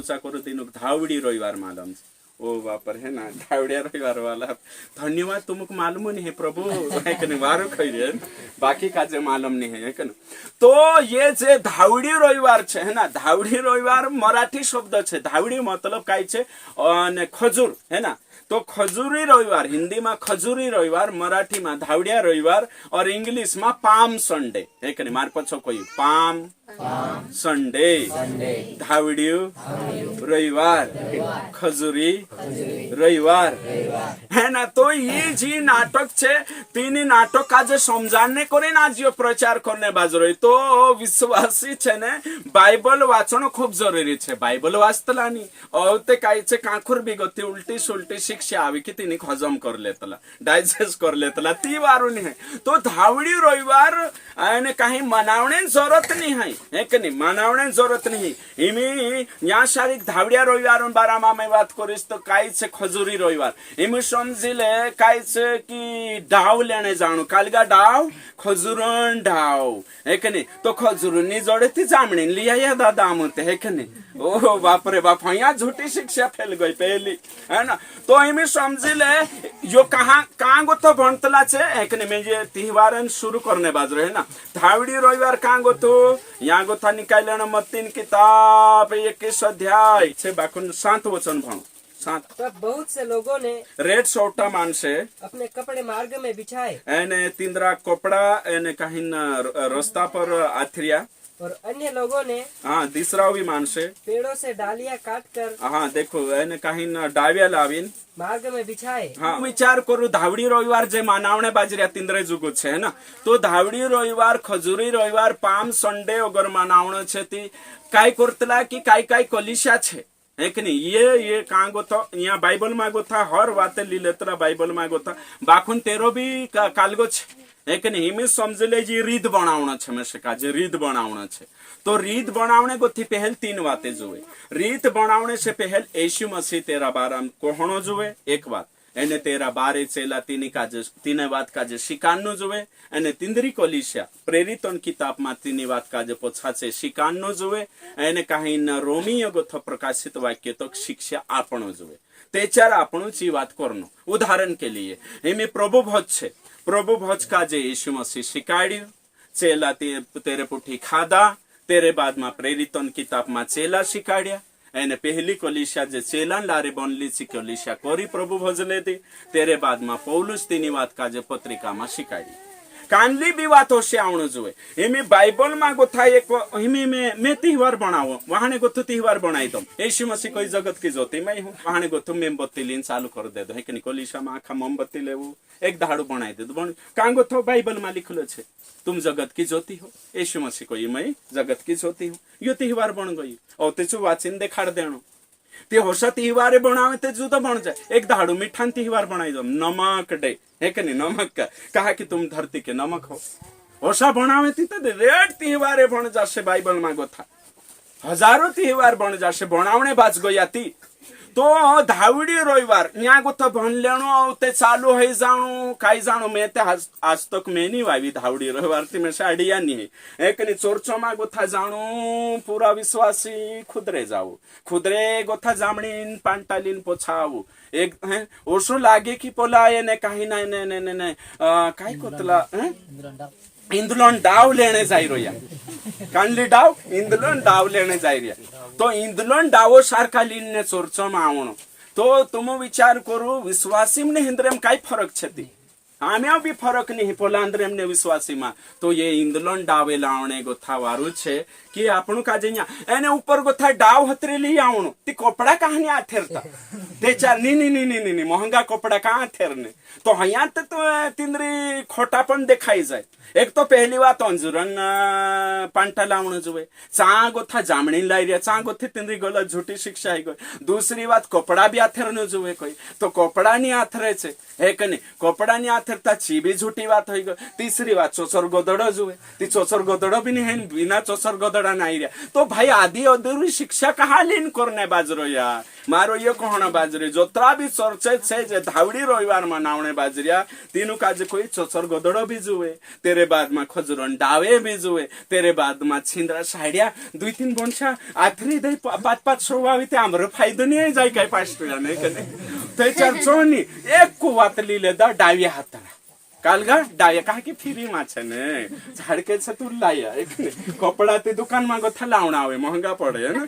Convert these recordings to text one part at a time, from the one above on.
तुचा करू दिनुक धावड़ी रविवार मालूम ओ बापर है ना धावड़िया रविवार वाला धन्यवाद तुमको मालूम नहीं है प्रभु है कि नहीं वारो कहिए बाकी का जे मालूम नहीं है कि तो ये जे धावड़ी रविवार छे है ना धावड़ी रविवार मराठी शब्द छे धावड़ी मतलब काय छे અને ખજૂર है ना तो खजूरी रविवार हिंदी में खजूरी रविवार मराठी में धावड़िया रविवार और इंग्लिश में पाम संडे है कि नहीं मार पछो कोई पाम संडे धावड़ियो रविवार खजूरी रविवार है ना तो ये जी नाटक छे तीनी नाटक का जे समझाने करे ना जो प्रचार करने बाजरो तो विश्वासी छे ने बाइबल वाचन खूब जरूरी छे बाइबल वाचतला नी औते काय छे काखुर बिगती उल्टी सुलटी शिक्षा आवी की तिनी हजम कर लेतला डाइजेस्ट कर लेतला ती वारून है तो धावड़ी रविवार आणि काही मनावणे जरूरत नहीं है कि नहीं मनावणे जरूरत नहीं इमी या शारीरिक धावड़िया रविवार बारामा में बात करिस तो काय छे खजूरी रविवार इमी समजिले काय छे कि डाव लेने जाणू कालगा डाव खजूरन डाव है कि नहीं तो खजूरनी जोड़े ती जामणी लिया या दादा आमते है कि नहीं ओ बाप रे बाप यहाँ झूठी शिक्षा फैल गई पहली है ना तो इमी समजिले यो कहाँ गोतो भणतला छे है कि नहीं मैं ये त्योहारन शुरू करने बाज रहे है ना धावड़ी रविवार कहाँ गोतो यहाँ गोथा निकालना मत्तीन किताब 21 अध्याय छे बाकुन 7 वचन भणो 7 तब बहुत से लोगों ने रेड सोटा मानसे अपने कपड़े मार्ग में बिछाए एने तिंद्रा कपड़ा एने कहीं रास्ता पर आथरिया और अन्य लोगों ने हाँ तीसरा भी मानसे पेड़ों से डालियां काट कर हाँ देखो एने कहीं डाव्या लावीन मार्ग में बिछाए हाँ विचार करू धावड़ी रविवार जे मानावणे बाजरिया तिंद्रे जुगो छे ना तो धावड़ी रविवार खजूरी रविवार पाम संडे अगर मानावणो छे ती काय करतला की काय काय कलिशा छे है कि नहीं ये कहाँ गोथा यहाँ बाइबल में गोथा हर बातें ली लेतरा बाइबल में गोथा बाखुन तेरो भी कालगो छे है कि नहीं हिमें समझले जी रीत बनावना छे में का जे रीत बनावना छे तो रीत बनावने को थी पहल 3 बातें जुए रीत बनावने से पहल यीशु मसीह तेरा बाराम कोहणो जुए एक बात एने तेरा बारे चेला तीने बात का जे शिकान्नो जुए एने तिंदरी कोलिशा प्रेरितों किताब में तीनी बात का जे पोछा छे शिकान्नो जुए एने कहीं न रोमी गोथ प्रकाशित वाक्य तो शिक्षा आपणो जुए तेचार आपणो ची बात करनो उदाहरण के लिए एमे प्रभु भोज छे प्रभु भोज का जे यीशु मसीह शिकाड्यो चेला तेरे पुठी खादा तेरे बाद में प्रेरितों किताब में चेला शिकाड्या एने पहली कलिशा जे चेलन लारे बनली ची कलिशा कोरी प्रभु भजले दी तेरे बाद में पौलुस तीनी बात का जे पत्रिका में शिकाडी कानली भी बात होशे आवणो जुए एमे बाइबल में गोथा एक हिमे में त्योहार बनावो वहाने गोथु त्योहार बनाई दो यीशु मसीह कोई जगत की ज्योति मैं हूं वहाने गोथु मोमबत्ती लीन चालू कर दे दो है कि कलिशा में आखा मोमबत्ती लेवो एक धाड़ू बनाई दे दो बन कां गोथो बाइबल में लिखलो छे तुम जगत की ज्योति हो यीशु मसीह कोई मैं जगत की ज्योति हूं यो त्योहार बन गई और तेचु वाचिन देखाड़ देणो ते होशा त्योहार बनावे ते जुदा बन जाए एक धाड़ू मिठान त्योहार बनाई दो नमक डे है कि नहीं नमक का कहा कि तुम धरती के नमक हो होशा बनावे ती तो रेड त्योहार बन जाशे बाइबल में गोथा हजारों त्योहार बन जाशे बनावणे बाज गया ती तो धावड़ी रविवार यहाँ गोथा भन लेणो ते चालू है जाणू काय जाणू मैं ते आज तक मैं नहीं वावी धावड़ी रविवार ती मैं साड़िया नहीं है एक नहीं चोरचो मा गोथा जाणू पूरा विश्वासी खुदरे जाऊ खुदरे गोथा जामणीन पांटालीन पोछाऊ एक है ओसो लागे की पोला ने काही ना ने काय कोतला इंदुलन डाव लेने जाई रोया कानली डाव इंदुलन डाव लेने जाई रिया तो इंदुलन डावो सारखा लीन चोरचो में आवणो तो तुम विचार करू विश्वासी ने हिंद्रेम काय फरक छती आम्या भी फरक नहीं पोलांद्रेम ने विश्वासी में तो ये इंदुलन डावे लावणे गोथा वारू छे कि आपणु का जइया एने ऊपर गोथा डाव हतरेली आवणो ती कपड़ा कहानी आथेरता ते चार नी महंगा कपड़ा कहां थेरने तो हया तो तिंद्री खोटापन देखाई जाए एक तो पहली बात अंजुरन पांटा लावण जुए चा गोथा जामणी लाई रिया चा गोथी तिंद्री गलत झूठी शिक्षा है कोई दूसरी बात कपड़ा भी आथर न जुए कोई तो कपड़ा नहीं आथरे छे है कि नहीं कपड़ा नहीं आथरता ची भी झूठी बात हो गई तीसरी बात चोचर गोदड़ जुए ती चोचर गोदड़ भी नहीं है बिना चोचर गोदड़ा नहीं रिया तो भाई आदि अधूरी शिक्षा कहाँ लीन करने बाजरो यार मारो ये कहना बाजरे जोतरा भी चर्चित छे जे धावड़ी रविवार मनावणे बाजरिया तीनों काजे कोई चोचर गदड़ो भी जुए तेरे बाद में खजुरन डावे भी जुए तेरे बाद में छिंद्रा साइडिया 2-3 बोनसा आथरी दे 5-5 सोवावी ते आमरो फायदो नहीं जाय काय पास्टोया नाही कने ते चर्चोनी एक कुवात लिले दा डाव्या हाताला कालगा डाया कहा की फ्री में छे ने झाड़के से तू लाया एक कपड़ा ते दुकान में गोथा लावना आवे महंगा पड़े है ना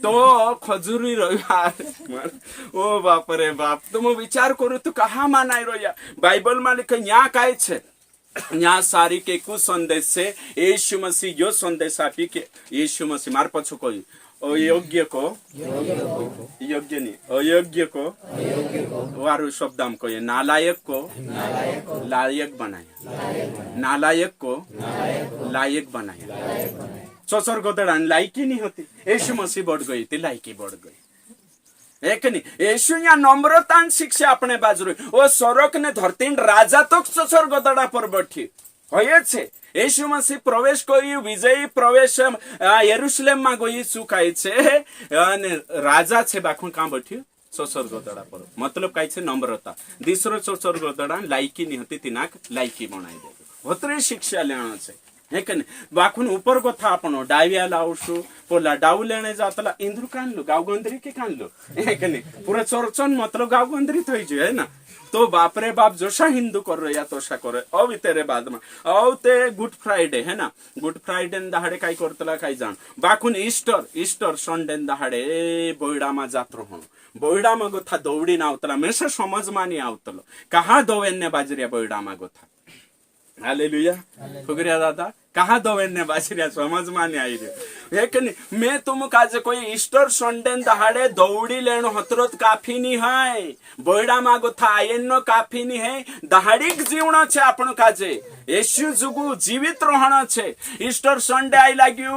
तो खजुरी रविवार ओ बाप रे बाप तुम विचार करो तू कहा मानाय रोया बाइबल में लिखे यहाँ काय छे यहाँ सारी के कु संदेश से यीशु मसीह यो संदेश आपी के यीशु मसीह मार पछो कोई अयोग्य को योग्य नहीं अयोग्य को वारु शब्दाम को ये नालायक को लायक बनाया नालायक को लायक बनाया चोचर गोदड़ान लायकी नहीं होती यीशु मसीह बढ़ गई थी लायकी बढ़ गई एक नहीं यीशु यहाँ नम्रतान शिक्षा अपने बाजू ओ सड़क ने धरती राजा तो चोचर गोदड़ा पर बैठी होये छे यीशु मसीह प्रवेश करी विजयी प्रवेश यरूशलेम में गई सुखाई छे અને राजा छे बाखुन कहाँ बैठ्यो चोचर गोदड़ा पर मतलब काई छे नम्रता दूसरो चोचर गोदड़ा लायकी नहीं होती तिनाक लायकी बनाई दे होतरे शिक्षा लेना छे है कि बाखुन ऊपर को था अपनो डाविया लावशु पोला डाउ लेने जातला इंद्र कान लो गाव गंदरी के कान लो है कि पूरा चोरचन मतलब गाव गंदरी थई जे है ना तो बाप रे बाप जोशा हिंदू कर रहे या तोशा करे अब तेरे बाद में औ ते गुड फ्राइडे है ना गुड फ्राइडे दहाड़े काय करतला काय जान बाखुन ईस्टर संडे दहाड़े बोयडा मा जात्रो हो बोयडा मा गोथा दौड़ी ना आवतला मेसे समझ मानी आवतलो कहा दोवेन्ने बाजरिया बोयडा मा गोथा हालेलुया फुगरिया दादा कहा दोवेन्ने बाजरिया समझ मानी आई रे एक मैं तुम काजे कोई ईस्टर संडे दहाड़े दौड़ी लेनो हतरत काफी नहीं है बोयडा मागो था आयनो काफी नहीं है दहाड़ीक जीवण छे आपण काजे यीशु जुगु जीवित रहण छे ईस्टर संडे आई लाग्यू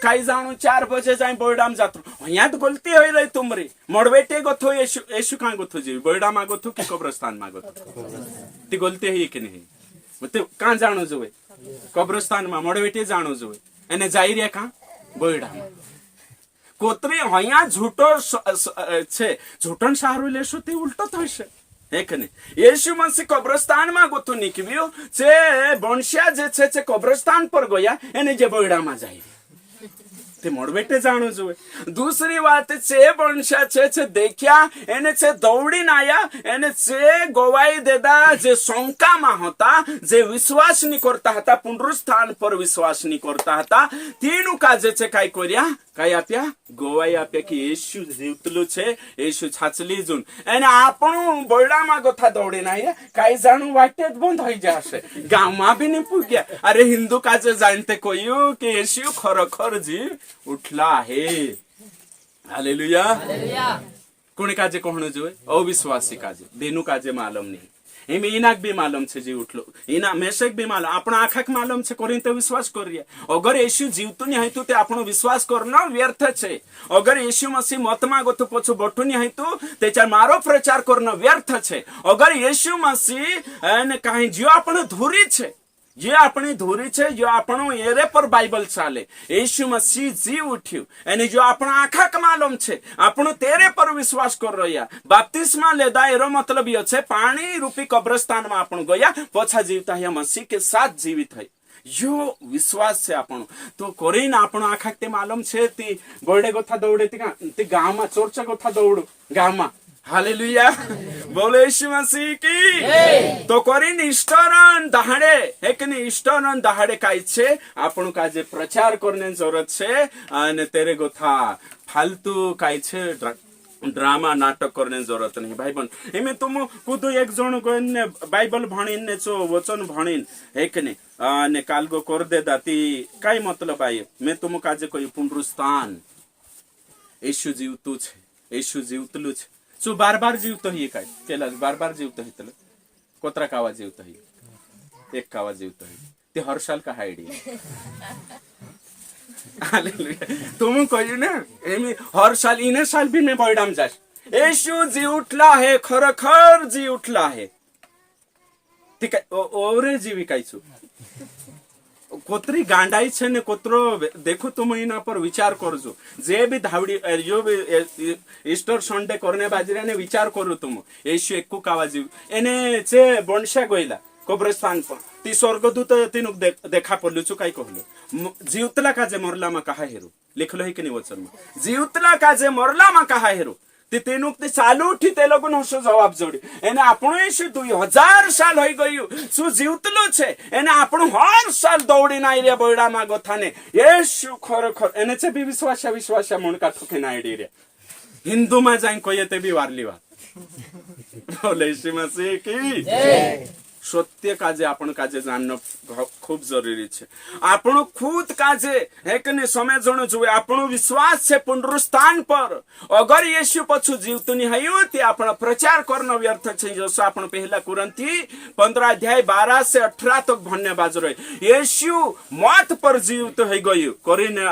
काई जाणु 4 बजे जाई बोयडा में जात्रो यहाँ तो गलती होई रही तुमरी मडवेटे गथो यीशु कहां गथो जी बोयडा मागो थो कि कब्रस्तान मागो थो ती गलती है कि नहीं मतलब कहां जाणो जोए कब्रस्तान में मडवेटे जाणो जोए एने जाई रे कहां बोयडा कोतरे हया झूठो छे झूठन सारू लेशो ते उल्टो थशे एक ने यीशु मसीह कब्रस्तान में गोतो निकव्यो छे बंशिया जे छे छे कब्रस्तान पर गया एने जे बोयडा में जाई ते मडवेटे जानो जोए दूसरी बात छे बंशिया छे छे देखिया एने छे दौड़ी ना आया एने छे गवाही देदा जे शंका मा होता जे विश्वास नहीं करता हता पुनरुत्थान पर विश्वास नहीं करता हता तीनों काजे छे काय करिया काय आप्या गवाही आप्या कि यीशु जीवतलो छे यीशु छाचली जुन एने आपणु बोयडा मा गोथा दौड़ी ना आया काय जाणु वाटेत बंद होई जाशे गाव मा भी नहीं पुग्या अरे हिंदू काजे जानते कोयो कि यीशु खरोखर जीव उठला है हालेलुया कोणी काजे कहणो जोए अविश्वासी काजे देनु काजे मालूम नहीं एमे इनाक भी मालूम छे जी उठलो इना मेशक भी मालूम अपना आंखक मालूम छे कोरिंते विश्वास कर रिया अगर यीशु जीवतुनी हैतु ते आपनो विश्वास करना व्यर्थ छे अगर यीशु मसीह मत मागो तो पछो बटुनी हैतु तेचार मारो प्रचार करना व्यर्थ छे अगर यीशु मसीह एने काई जो आपनो धुरी छे ये अपनी धुरी छे जो आपनो एरे पर बाइबल चाले यीशु मसीह जी उठ्यू एने जो अपना आंखा का मालूम छे आपनो तेरे पर विश्वास कर रहिया बपतिस्मा लेदा एरो मतलब यो छे पानी रूपी कब्रस्तान में आपन गया पछा जीवता है मसीह के साथ जीवित है यो विश्वास छे आपनो तो कोरीन आपनो आंखा ते मालूम छे ती बोर्डे गोथा दौड़े ती गांव में चोरचा गोथा दौड़ो गांव में हालेलुया बोले यीशु मसीह की तो कोरिन ईस्टरन दहाड़े एक ने ईस्टरन दहाड़े काई छे आपन काजे प्रचार करने जरूरत छे अने तेरे गोथा फालतू काई छे ड्रामा नाटक करने जरूरत नहीं भाई बन एमे तुम कुदो एक जण गने बाइबल भणिन ने चो वचन भणिन एक ने अने कालगो कर दे दाती काई मतलब आए मैं तुम काजे कोई पुनरुत्थान यीशु जीवतु छे यीशु जीवतलु छे सो बार जीवतो ही काय केला बार जीवतो ही तले कोत्रा कावा जीवतो ही एक कावा जीवतो ही ते हर साल का हाइडी हालेलुया तुम कहियो ना एमी हर साल इने साल भी मैं बॉयडाम जास यीशु जी उठला है खरखर जी उठला है ठीक है ओरे जीवी काय छु कोतरी गांडाई छे ने कोतरो देखो तुम इना पर विचार करजो जे भी धावडी जो भी ईस्टर संडे करने बाजरे ने विचार करू तुम येशू एकू कावा जीव एने चे बनशा गइला कब्रस्तान पर ती स्वर्गदूत तीनुक देखा पडलु छु काय कहलो जीवतला का जे मरला मा कहा हेरू लिखलो है कि नहीं वचन में जीवतला का जे मरला मा कहा हेरू ते तेनुक ते चालू उठी ते लोगन हसो जवाब जोड़ी एने आपण येशू 2000 साल होई गयु सु जीवतलो छे एने आपण हर साल दौड़ी नाई रे बयडा मा गथाने येशू खर एने चे भी विश्वास मन का ठोके नाई रे हिंदू मा जाई कोयते भी वारली बात बोले यीशु मसीह की जय सत्य काजे आपण काजे जानना खूब जरूरी छे आपण खुद काजे है कि नहीं समय जणो जुए आपण विश्वास छे पुनरुत्थान पर अगर यीशु पछु जीवतनी हयो ते आपण प्रचार करना व्यर्थ छे जसो आपण पहला कुरंती 15 अध्याय 12 से 18 तक भन्ने बाज रहे यीशु मौत पर जीवित हो गयो करिने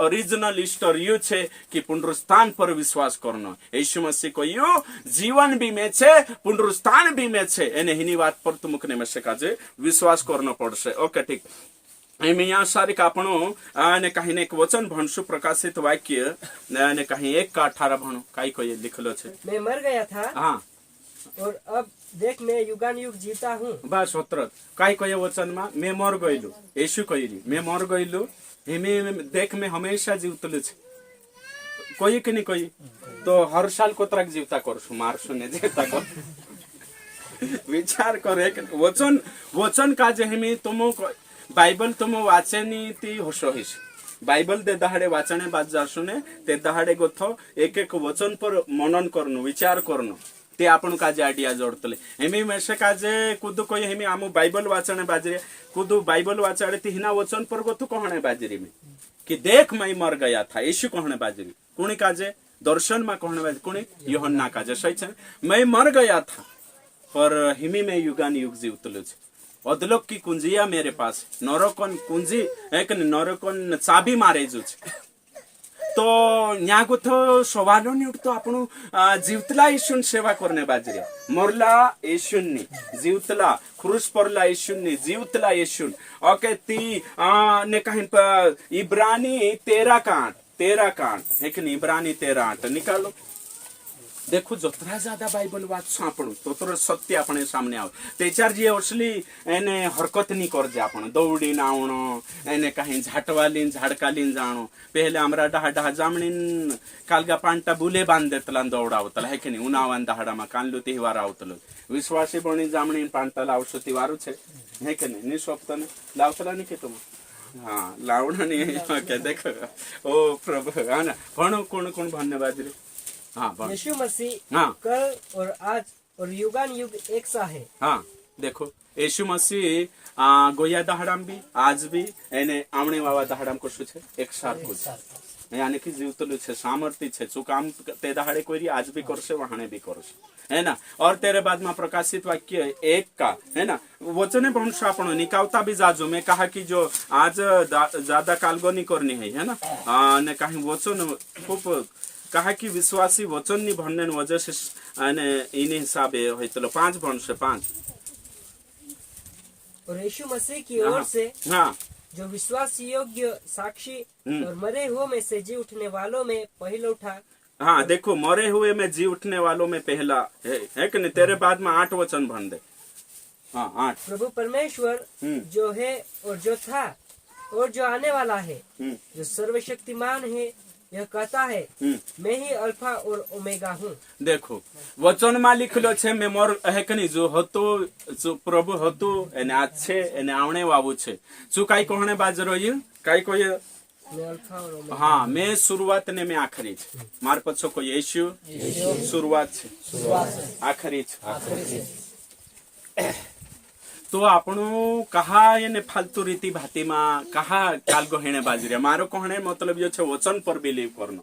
ओरिजिनल ईस्टर यू छे कि पुनरुत्थान पर विश्वास करना यीशु मसीह कहियो जीवन भी में छे पुनरुत्थान भी में छे एने हिनी बात पर तुमक ने में काजे विश्वास करना पड़से ओके ठीक एम यहाँ सारी कापणो ने कहीं ने एक वचन भणसु प्रकाशित वाक्य ने कहीं 1:18 भणो काई कोई लिखलो छे मैं मर गया था हाँ और अब देख मैं युगान युग जीता हूँ बस होत्र काई कोई वचन में मैं मर गइलु यीशु कहिली मैं मर गइलु हेमे देख मैं हमेशा जीवतलु छे कोई कि नहीं कोई तो हर साल कोतराक जीवता करसु मारसु ने जीवता कर विचार करे वचन वचन का जे हेमी तुमो बाइबल तुम वाचेनी ती होशोहिश बाइबल दे दहाड़े वाचने बाद जासुने ते दहाड़े गोथो एक एक वचन पर मनन करनु विचार करनु ते आपण काजे आइडिया जोड़तले हेमी मेसे काजे कुदु कोई हेमी आमु बाइबल वाचने बाजरे कुदु बाइबल वाचाड़े ती हिना वचन पर गोथु कहणे बाजरी में कि देख मैं मर गया था यीशु कहणे बाजरी कुणी काजे दर्शन में कहणे बाजरी कुणी यूहन्ना काजे सही छे मैं मर गया था पर हिमी में युगान युग जीवतलु छे अधलोक की कुंजिया मेरे पास नरकन कुंजी एक नरकन चाबी मारे जो छे तो न्यागो तो सवालो नहीं उठतो आपण जीवतला यीशुन सेवा करने बाजरे मरला यीशुनी जीवतला क्रूस परला यीशुनी जीवतला यीशुन ओके ती ने कहीं इब्रानी 13 कांड है कि इब्रानी 13 निकालो देखो जोतरा ज्यादा बाइबल वाचो आपण तोतर सत्य अपने सामने आव तेचार जी असली एने हरकत नहीं कर जे आपण दौड़ी नावणो एने कहीं झाटवालीन झाडकालीन जाणो पहले हमरा डहा डहा जामणीन कालगा पांटा बुले बांध देतला दौडावतला है कि नहीं उनावान दहाडामा कानलु तेवार आवतलो विश्वासी बणी जामणीन पांटा लावसो तिवारु छे है कि नहीं नि सोपतने लावतला नहीं के तुम हाँ लावणा नहीं के देखो ओ प्रभु हाना भणो कोण कोण धन्यवाद रे हाँ यीशु मसीह हाँ कल और आज और युगान युग एक सा है हाँ देखो यीशु मसीह गोया दहाड़ाम भी आज भी एने आमणे वावा दहाड़ाम को छे एक साथ कुछ यानी कि जीवतलु छे सामर्थ्य छे जो काम ते दहाड़े कोई आज भी करसे वहाने भी करसे है ना और तेरे बाद में प्रकाशित वाक्य 1 का है ना वचने बहुत आपण निकावता भी जाजो मैं कहा कि जो आज ज्यादा कालगो नहीं करनी है ना ने कहीं वचन खूब कहा कि विश्वासी वचन नहीं भन्ने वजह से इन हिसाबे होइतलो 5 भन से 5 और यीशु मसीह की ओर से हाँ जो विश्वास योग्य साक्षी और मरे हुए में से जी उठने वालों में पहले उठा हाँ देखो मरे हुए में जी उठने वालों में पहला है कि नहीं तेरे बाद में 8 वचन भन दे हाँ 8 प्रभु परमेश्वर जो है और जो था और जो आने वाला है जो सर्वशक्तिमान है यह कहता है मैं ही अल्फा और ओमेगा हूँ देखो वचन में लिखलो छे मैं मोर है कि नहीं जो हतो जो प्रभु हतो एने आज छे एने आवणे वावु छे जो काई कहणे बाज रही काई कोई मैं अल्फा और ओमेगा हाँ मैं शुरुआत ने मैं आखरी छे मार पछो कोई यीशु शुरुआत छे आखरी छे तो आपणो कहा ये फालतू रीति भाती में कहा काल गहेणे बाजरे मारो कहने मतलब ये छे वचन पर बिलीव करनो